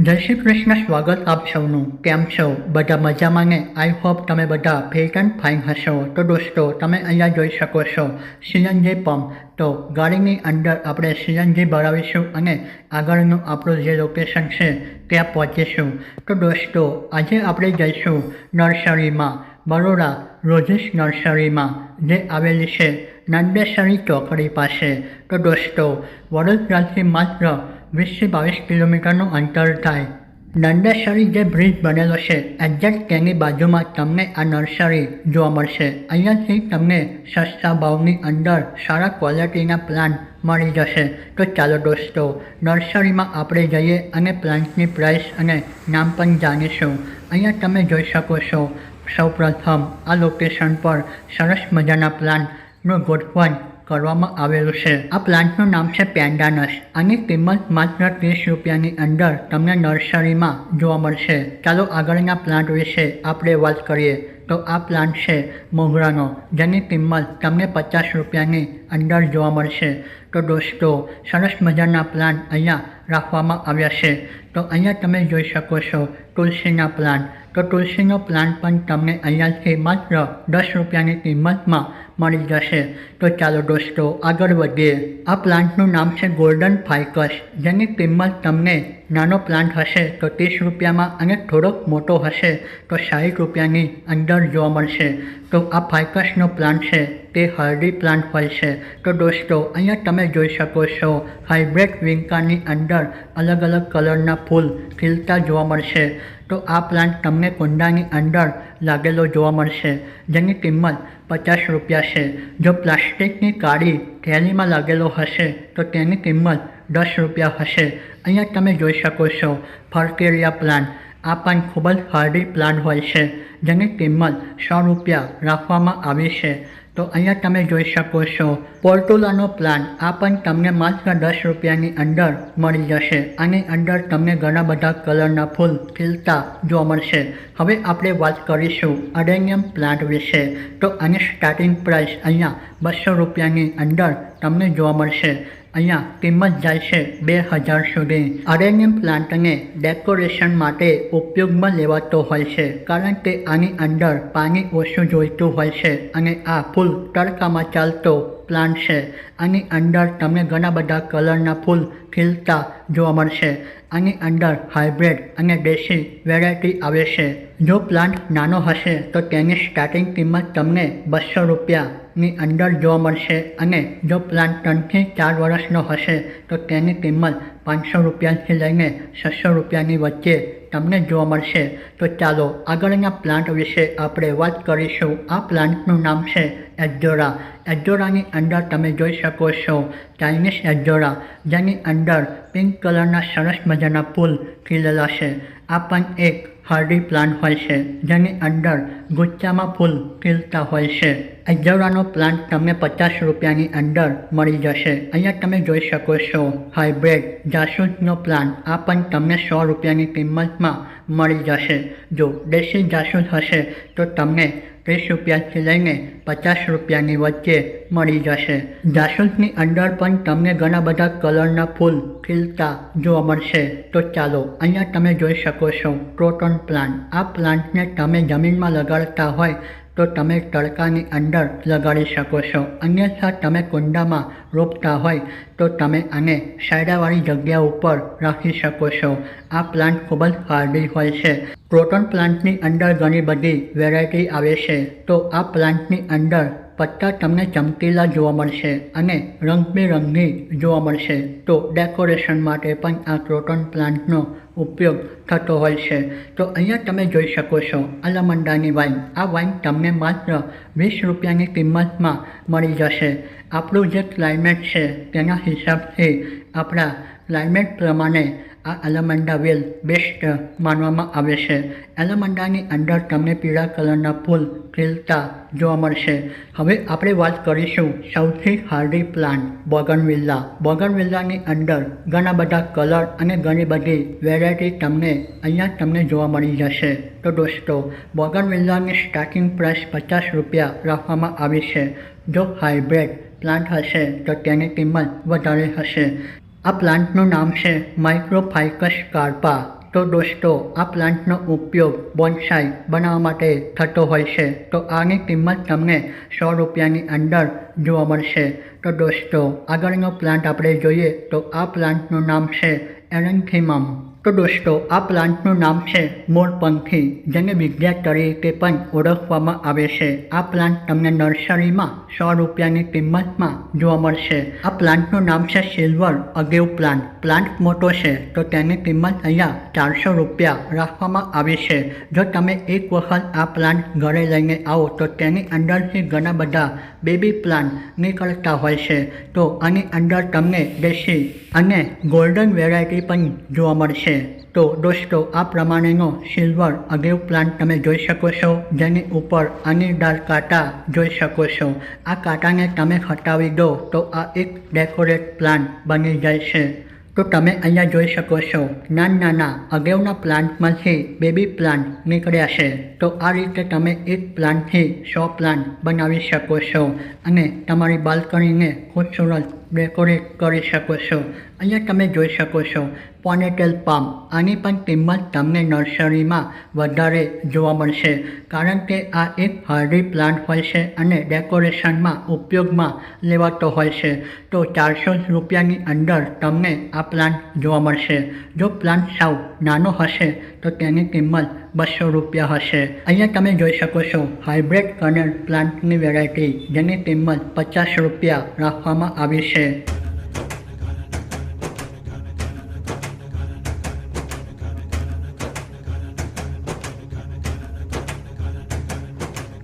જય શ્રી કૃષ્ણ. સ્વાગત આપ સૌનું. કેમ છો? બધા મજામાં ને? આઈ હોપ તમે બધા ફિટ એન્ડ ફાઇન હશો. તો દોસ્તો તમે અહીંયા જોઈ શકો છો સીએનજી પંપ. તો ગાડીની અંદર આપણે સીએનજી ભરાવીશું અને આગળનું આપણું જે લોકેશન છે ત્યાં પહોંચીશું. તો દોસ્તો આજે આપણે જઈશું નર્સરીમાં, બરોડા રોઝિસ નર્સરીમાં, જે આવેલી છે નંદેસરી ચોકડી પાસે. તો દોસ્તો વડોદરાથી માત્ર 20-22 કિલોમીટરનું અંતર થાય. નંદેસરી જે બ્રિજ બનેલો છે એક્ઝેક્ટ તેની બાજુમાં તમને આ નર્સરી જોવા મળશે. અહીંયાથી તમને સસ્તા ભાવની અંદર સારા ક્વોલિટીના પ્લાન્ટ મળી જશે. તો ચાલો દોસ્તો નર્સરીમાં આપણે જઈએ અને પ્લાન્ટની પ્રાઇસ અને નામ પણ જાણીશું. અહીંયા તમે જોઈ શકો છો સૌપ્રથમ આ લોકેશન પર સરસ મજાના પ્લાન્ટનું ગોઠવણ કરવામાં આવેલું છે. આ પ્લાન્ટનું નામ છે પેન્ડાનસ. આની કિંમત માત્ર 30 રૂપિયાની અંદર તમને નર્સરીમાં જોવા મળશે. ચાલો આગળના પ્લાન્ટ વિશે આપણે વાત કરીએ. તો આ પ્લાન્ટ છે મોગરાનો, જેની કિંમત તમને 50 રૂપિયાની અંદર જોવા મળશે. તો દોસ્તો સરસ મજાના પ્લાન્ટ અહીંયા રાખવામાં આવ્યા છે. તો અહીંયા તમે જોઈ શકો છો તુલસીના પ્લાન્ટ. તો તુલસીનો પ્લાન્ટ પણ તમને અહીંયાથી માત્ર 10 રૂપિયાની કિંમતમાં મળી જશે. તો ચાલો દોસ્તો આગળ વધીએ. આ પ્લાન્ટનું નામ છે ગોલ્ડન ફાઇકસ, જેની કિંમત તમને નાનો પ્લાન્ટ હશે તો 30 રૂપિયામાં અને થોડોક મોટો હશે તો 60 રૂપિયાની અંદર જોવા મળશે. તો આ ફાઇકસનો પ્લાન્ટ છે તે હળદી પ્લાન્ટ હોય છે. તો દોસ્તો અહીંયા તમે જોઈ શકો છો હાઇબ્રિડ વિંકાની અંદર અલગ અલગ કલરના ફૂલ ખીલતા જોવા મળશે. તો આ પ્લાન્ટ તમને કુંડાની અંદર લાગેલો જોવા મળશે, જેની કિંમત 50 રૂપિયા છે. જો પ્લાસ્ટિકની કાળી થેલીમાં લાગેલો હશે તો તેની કિંમત 10 રૂપિયા હશે. અહીંયા તમે જોઈ શકો છો ફર્કેરિયા પ્લાન્ટ. આ પણ ખૂબ જ હાર્ડી પ્લાન્ટ હોય છે, જેની કિંમત 100 રૂપિયા રાખવામાં આવી છે. તો અહીંયા તમે જોઈ શકો છો પોર્ટુલાનો પ્લાન્ટ. આ પણ તમને માત્ર 10 રૂપિયાની અંદર મળી જશે. આની અંદર તમને ઘણા બધા કલરના ફૂલ ખીલતા જોવા મળશે. હવે આપણે વાત કરીશું અડેનિયમ પ્લાન્ટ વિશે. તો આની સ્ટાર્ટિંગ પ્રાઇસ અહીંયા 200 રૂપિયાની અંદર તમને જોવા મળશે. અહીંયા કિંમત જાય છે 2000 સુધી. અડેનિયમ પ્લાન્ટને ડેકોરેશન માટે ઉપયોગમાં લેવાતો હોય છે, કારણ કે આની અંદર પાણી ઓછું જોઈતું હોય છે અને આ ફૂલ તડકામાં ચાલતો પ્લાન્ટ છે. આની અંદર તમને ઘણા બધા કલરના ફૂલ ખીલતા જોવા મળશે. આની અંદર હાઇબ્રિડ અને દેશી વેરાયટી આવે છે. જો પ્લાન્ટ નાનો હશે તો તેની સ્ટાર્ટિંગ કિંમત તમને 200 રૂપિયાની અંદર જોવા મળશે અને જો પ્લાન્ટ 3 થી 4 વર્ષનો હશે તો તેની કિંમત 500 રૂપિયાથી લઈને 600 રૂપિયાની વચ્ચે તમને જોવા મળશે. તો ચાલો આગળના પ્લાન્ટ વિશે આપણે વાત કરીશું. આ પ્લાન્ટનું નામ છે એઝોરા. એઝોરાની અંદર તમે જોઈ શકો છો ચાઇનીઝ એઝોરા, જેની અંદર પિંક કલરના સરસ મજાના ફૂલ ખીલેલા છે. આ પણ એક હાર્ડી પ્લાન્ટ હોય છે, જેની અંદર ગુચ્છામાં ફૂલ ખીલતા હોય છે. એઝોરાનો પ્લાન્ટ તમને 50 રૂપિયાની અંદર મળી જશે. અહીંયા તમે જોઈ શકો છો હાઇબ્રિડ જાસૂદનો પ્લાન્ટ. આ પણ તમને 100 રૂપિયાની કિંમતમાં મળી જશે. જો દેશી જાસૂદ હશે તો તમને 30 રૂપિયાથી લઈને 50 રૂપિયાની વચ્ચે મળી જશે. જાસૂદની અંદર પણ તમને ઘણા બધા કલરના ફૂલ ખીલતા જોવા મળશે. તો ચાલો અહીંયા તમે જોઈ શકો છો ક્રોટન પ્લાન્ટ. આ પ્લાન્ટને તમે જમીનમાં લગાડતા હોય તો તમે તડકાની અંદર લગાડી શકો છો, અન્યથા તમે કુંડામાં રોપતા હોય તો તમે આને છાંયડાવાળી જગ્યા ઉપર રાખી શકો છો. આ પ્લાન્ટ ખૂબ જ હાર્ડી હોય છે. ક્રોટન પ્લાન્ટની અંદર ઘણી બધી વેરાયટી આવે છે. તો આ પ્લાન્ટની અંદર પત્તા તમને ચમકીલા જોવા મળશે અને રંગબેરંગી જોવા મળશે. તો ડેકોરેશન માટે પણ આ ક્રોટન પ્લાન્ટનો ઉપયોગ થતો હોય છે. તો અહીંયા તમે જોઈ શકો છો અલમંડાની વાઇન. આ વાઇન તમને માત્ર 20 રૂપિયાની કિંમતમાં મળી જશે. આપણું જે ક્લાઇમેટ છે તેના હિસાબથી આપણા ક્લાઇમેટ પ્રમાણે આ એલમંડા વેલ બેસ્ટ માનવામાં આવે છે. એલમંડાની અંદર તમને પીળા કલરના ફૂલ ખીલતા જોવા મળશે. હવે આપણે વાત કરીશું સૌથી હાર્ડી પ્લાન્ટ બોગનવિલા. બોગનવિલાની અંદર ઘણા બધા કલર અને ઘણી બધી વેરાયટી તમને જોવા મળી જશે. તો દોસ્તો બોગનવિલાની સ્ટાર્ટિંગ પ્રાઇસ 50 રૂપિયા રાખવામાં આવી છે. જો હાઇબ્રિડ પ્લાન્ટ હશે તો તેની કિંમત વધારે હશે. આ પ્લાન્ટનું નામ છે માઇક્રોફાઇકસ કાર્પા. તો દોસ્તો આ પ્લાન્ટનો ઉપયોગ બોન્સાઈ બનાવવા માટે થતો હોય છે. તો આની કિંમત તમને ₹100ની અંદર જોવા મળશે. તો દોસ્તો આગળનો પ્લાન્ટ આપણે જોઈએ તો આ પ્લાન્ટનું નામ છે એરેન્થીમમ. તો દોસ્તો આ પ્લાન્ટનું નામ છે મોરપંખી, જેને વિદ્યા તરીકે પણ ઓળખવામાં આવે છે. આ પ્લાન્ટ તમને નર્સરીમાં ₹100ની કિંમતમાં જોવા મળશે. આ પ્લાન્ટનું નામ છે સિલ્વર અગેવ પ્લાન્ટ. પ્લાન્ટ મોટો છે તો તેની કિંમત અહીંયા ₹400 રાખવામાં આવી છે. જો તમે એક વખત આ પ્લાન્ટ ઘરે લઈને આવો તો તેની અંદરથી ઘણા બધા બેબી પ્લાન્ટ નીકળતા હોય છે. તો આની અંદર તમને દેશી અને ગોલ્ડન વેરાયટી પણ જોવા મળશે. તો દોસ્તો આ પ્રમાણેનો સિલ્વર અગેવ પ્લાન્ટ તમે જોઈ શકો છો, જેની ઉપર અણીદાર કાંટા જોઈ શકો છો. આ કાંટાને તમે હટાવી દો તો આ એક ડેકોરેટ પ્લાન્ટ બની જાય છે. તો તમે અહીંયા જોઈ શકો છો નાના અગેવના પ્લાન્ટમાંથી બેબી પ્લાન્ટ નીકળ્યા છે. તો આ રીતે તમે એક પ્લાન્ટથી 100 પ્લાન્ટ બનાવી શકો છો અને તમારી બાલ્કનીને ખૂબસૂરત ડેકોરેટ કરી શકો છો. અહીંયા તમે જોઈ શકો છો પોનેટેલ પામ. આની પણ કિંમત તમને નર્સરીમાં વધારે જોવા મળશે, કારણ કે આ એક હાર્ડી પ્લાન્ટ હોય છે અને ડેકોરેશનમાં ઉપયોગમાં લેવાતો હોય છે. તો ₹400ની અંદર તમને આ પ્લાન્ટ જોવા મળશે. જો પ્લાન્ટ સાવ નાનો હશે તો તેની કિંમત ₹200 હશે. અહીંયા તમે જોઈ શકો છો હાઇબ્રિડ કનેર પ્લાન્ટની વેરાયટી, જેની કિંમત ₹50 રાખવામાં આવી છે.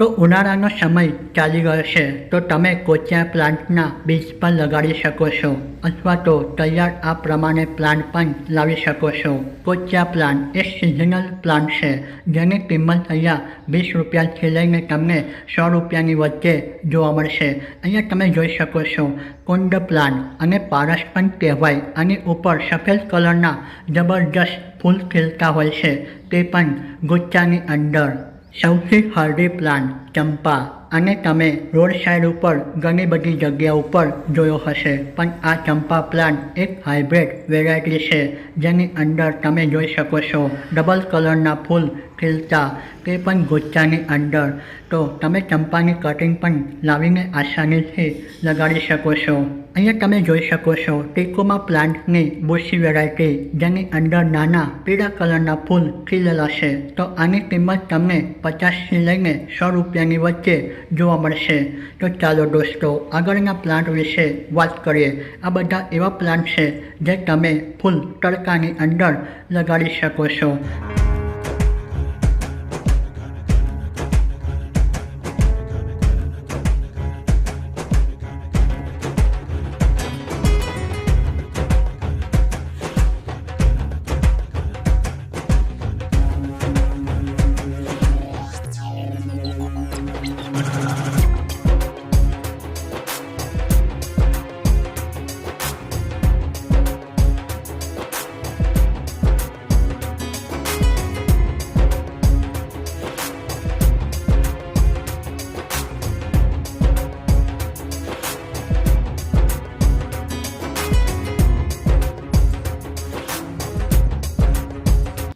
તો ઉનાળાનો સમય ચાલી ગયો છે તો તમે કોચિયા પ્લાન્ટના બીજ પણ લગાડી શકો છો, અથવા તો તૈયાર આ પ્રમાણે પ્લાન્ટ પણ લાવી શકો છો. કોચિયા પ્લાન્ટ એક સિઝનલ પ્લાન્ટ છે, જેની કિંમત અહીંયા ₹20થી લઈને તમને ₹100ની વચ્ચે જોવા મળશે. અહીંયા તમે જોઈ શકો છો કુંડ પ્લાન્ટ અને પારસ પણ કહેવાય. આની ઉપર સફેદ કલરના જબરજસ્ત ફૂલ ખીલતા હોય છે, તે પણ ગુચ્છાની અંદર. સૌથી હાર્ડી પ્લાન્ટ ચંપા. અને તમે રોડ સાઈડ ઉપર ઘણી બધી જગ્યા ઉપર જોયો હશે, પણ આ ચંપા પ્લાન્ટ એક હાઇબ્રિડ વેરાયટી છે, જેની અંદર તમે જોઈ શકો છો ડબલ કલરના ફૂલ ખીલતા, તે પણ ગુચ્છાની અંદર. તો તમે ચંપાની કટિંગ પણ લાવીને આસાનીથી લગાડી શકો છો. અહીંયા તમે જોઈ શકો છો ટીકોમા પ્લાન્ટની બુશી વેરાયટી, જેની અંદર નાના પીળા કલરના ફૂલ ખીલેલા છે. તો આની કિંમત તમને ₹50થી લઈને ₹100ની વચ્ચે જોવા મળશે. તો ચાલો દોસ્તો આગળના પ્લાન્ટ વિશે વાત કરીએ. આ બધા એવા પ્લાન્ટ છે જે તમે ફૂલ તડકાની અંદર લગાડી શકો છો.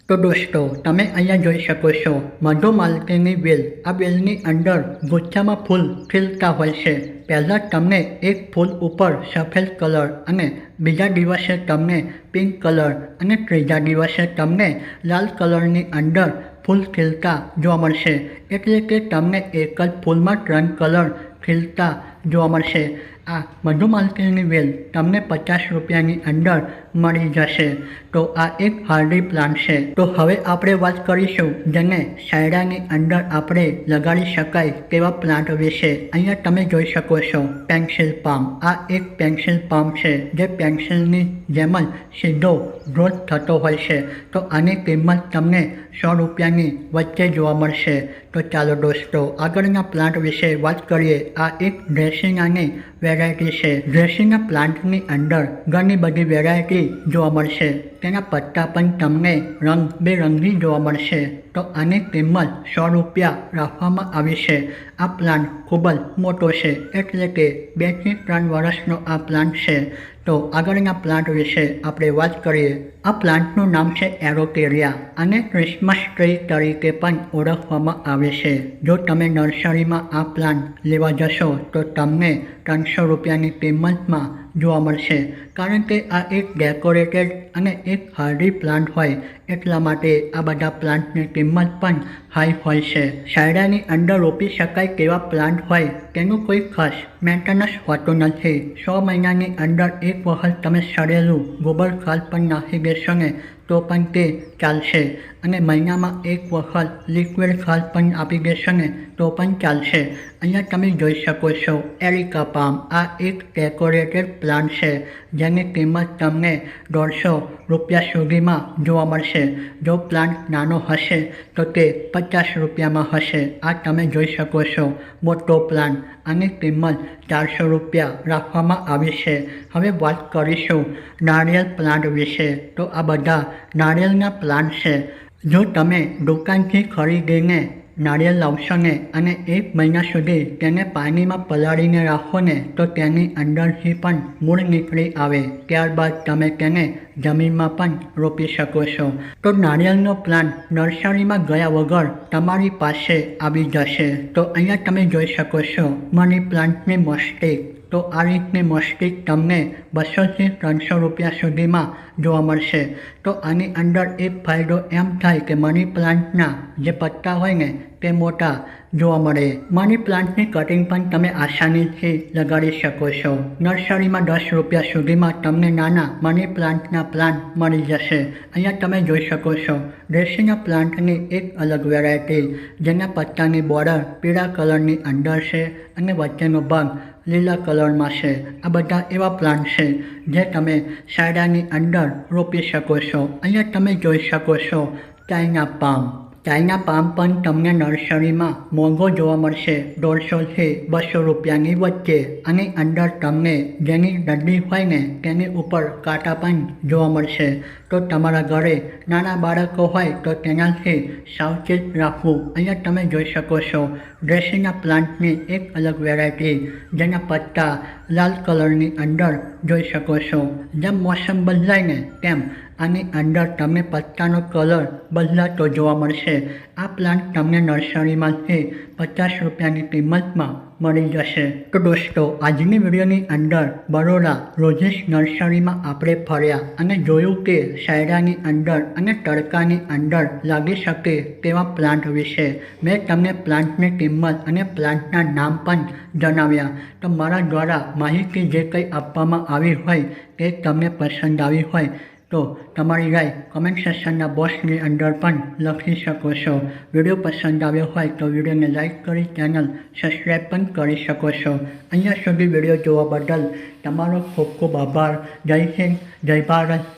તો દોસ્તો તમે અહીંયા જોઈ શકો છો મધુમાલતીની વેલ. આ વેલની અંદર ગુચ્છામાં ફૂલ ખીલતા હોય છે. પહેલાં તમને એક ફૂલ ઉપર સફેદ કલર અને બીજા દિવસે તમને પિંક કલર અને ત્રીજા દિવસે તમને લાલ કલરની અંદર ફૂલ ખીલતા જોવા મળશે. એટલે કે તમને એક જ ફૂલમાં 3 કલર ખીલતા જોવા મળશે. આ મધુમાલતીની વેલ તમને ₹50ની અંદર મળી જશે. તો આ એક હાર્ડી પ્લાન્ટ છે. તો હવે આપણે વાત કરીશું જેને છાંયડાની અંદર આપણે લગાડી શકાય તેવા પ્લાન્ટ વિશે. અહીંયા તમે જોઈ શકો છો પેન્સિલ પામ. આ એક પેન્સિલ પામ છે જે પેન્સિલની જેમ જ સીધો ગ્રોથ થતો હોય છે. તો આની કિંમત તમને ₹100ની વચ્ચે જોવા મળશે. તો ચાલો દોસ્તો આગળના પ્લાન્ટ વિશે વાત કરીએ. આ એક ડ્રેસિંગાની વેરાયટી છે. ડ્રેસિંગા પ્લાન્ટની અંદર ઘણી બધી વેરાયટી જોવા મળશે. તેના પત્તા પણ તમને રંગબેરંગી જોવા મળશે. તો આની કિંમત ₹100 રાખવામાં આવી છે. આ પ્લાન્ટ ખૂબ જ મોટો છે, એટલે કે 2 થી 3 વર્ષનો આ પ્લાન્ટ છે. તો આગળના પ્લાન્ટ વિશે આપણે વાત કરીએ. આ પ્લાન્ટનું નામ છે એરોકેરિયા અને ક્રિસમસ ટ્રી તરીકે પણ ઓળખવામાં આવે છે. જો તમે નર્સરીમાં આ પ્લાન્ટ લેવા જશો તો તમને 300 રૂપિયાની કિંમતમાં જોવા મળશે, કારણ કે આ એક ડેકોરેટેડ અને એક હાર્ડી પ્લાન્ટ હોય એટલા માટે આ બધા પ્લાન્ટની કિંમત પણ હાઈ હોય છે. છાંયડાની અંદર રોપી શકાય તેવા પ્લાન્ટ હોય તેનું કોઈ ખાસ મેન્ટેનન્સ હોતું નથી. 6 મહિનાની અંદર એક વખત તમે સડેલું ગોબર ખાદ પણ નાખી દેશો ને તો પણ તે ચાલશે, અને મહિનામાં એક વખત લિક્વિડ ખાદ પણ આપી દેશો ને તો પણ ચાલશે. અહીંયા તમે જોઈ શકો છો એરિકા પામ. આ એક ડેકોરેટેડ પ્લાન્ટ છે જેની કિંમત તમને 150 રૂપિયા સુધીમાં જોવા મળશે. જો પ્લાન્ટ નાનો હશે તો તે 50 રૂપિયામાં હશે. આ તમે જોઈ શકો છો મોટો પ્લાન્ટ. આની કિંમત 400 રૂપિયા રાખવામાં આવી છે. હવે વાત કરીશું નારિયેળ પ્લાન્ટ વિશે. તો આ બધા નારિયેળના પ્લાન્ટ છે. જો તમે દુકાનથી ખરીદીને નારિયેળ લાવશો ને અને 1 મહિના સુધી તેને પાણીમાં પલાળીને રાખો ને તો તેની અંદરથી પણ મૂળ નીકળી આવે. ત્યારબાદ તમે તેને જમીનમાં પણ રોપી શકો છો. તો નારિયેળનો પ્લાન્ટ નર્સરીમાં ગયા વગર તમારી પાસે આવી જશે. તો અહીંયા તમે જોઈ શકો છો મની પ્લાન્ટની મસ્ટિક. તો આ રીતની મસ્ટિક તમને 200થી 300 રૂપિયા સુધીમાં જોવા મળશે. તો આની અંદર એક ફાયદો એમ થાય કે મની પ્લાન્ટના જે પત્તા હોય ને તે મોટા જોવા મળે. મની પ્લાન્ટની કટિંગ પણ તમે આસાનીથી લગાડી શકો છો. નર્સરીમાં 10 રૂપિયા સુધીમાં તમને નાના મની પ્લાન્ટના પ્લાન્ટ મળી જશે. અહીંયા તમે જોઈ શકો છો ડ્રેસીના પ્લાન્ટની એક અલગ વેરાયટી, જેના પત્તાની બોર્ડર પીળા કલરની અંદર છે અને વચ્ચેનો ભાગ લીલા કલરમાં છે. આ બધા એવા પ્લાન્ટ છે જે તમે છાંયડાની અંદર રોપી શકો છો. અહીંયા તમે જોઈ શકો છો ચાઇના પામ. ચાઇના પામ પણ તમને નર્સરીમાં મોંઘો જોવા મળશે, 150થી 200 રૂપિયાની વચ્ચે. આની અંદર તમને જેની ડંડી હોય ને તેની ઉપર કાંટા પણ જોવા મળશે. તો તમારા ઘરે નાના બાળકો હોય તો તેનાથી સાવચેત રાખવું. અહીંયા તમે જોઈ શકો છો ડ્રેસીના પ્લાન્ટની એક અલગ વેરાયટી, જેના પત્તા લાલ કલરની અંદર જોઈ શકો છો. જેમ મોસમ બદલાય ને તેમ આની અંદર તમને પત્તાનો કલર બદલાતો જોવા મળશે. આ પ્લાન્ટ તમને નર્સરીમાંથી 50 રૂપિયાની કિંમતમાં મળી જશે. તો દોસ્તો, આજની વિડીયોની અંદર બરોડા રોઝિસ નર્સરીમાં આપણે ફર્યા અને જોયું કે છાંયડાની અંદર અને તડકાની અંદર લાગી શકે તેવા પ્લાન્ટ વિશે. મેં તમને પ્લાન્ટની કિંમત અને પ્લાન્ટના નામ પણ જણાવ્યા. તો મારા દ્વારા માહિતી જે કંઈ આપવામાં આવી હોય તે તમને પસંદ આવી હોય તો તમારી રાય કમેન્ટ સેક્શનના બોક્સની અંદર પણ લખી શકો છો. વિડીયો પસંદ આવ્યો હોય તો વિડીયોને લાઇક કરી ચેનલ સબસ્ક્રાઈબ પણ કરી શકો છો. અહીંયા સુધી વિડીયો જોવા બદલ તમારો ખૂબ ખૂબ આભાર. જય હિન્દ, જય ભારત.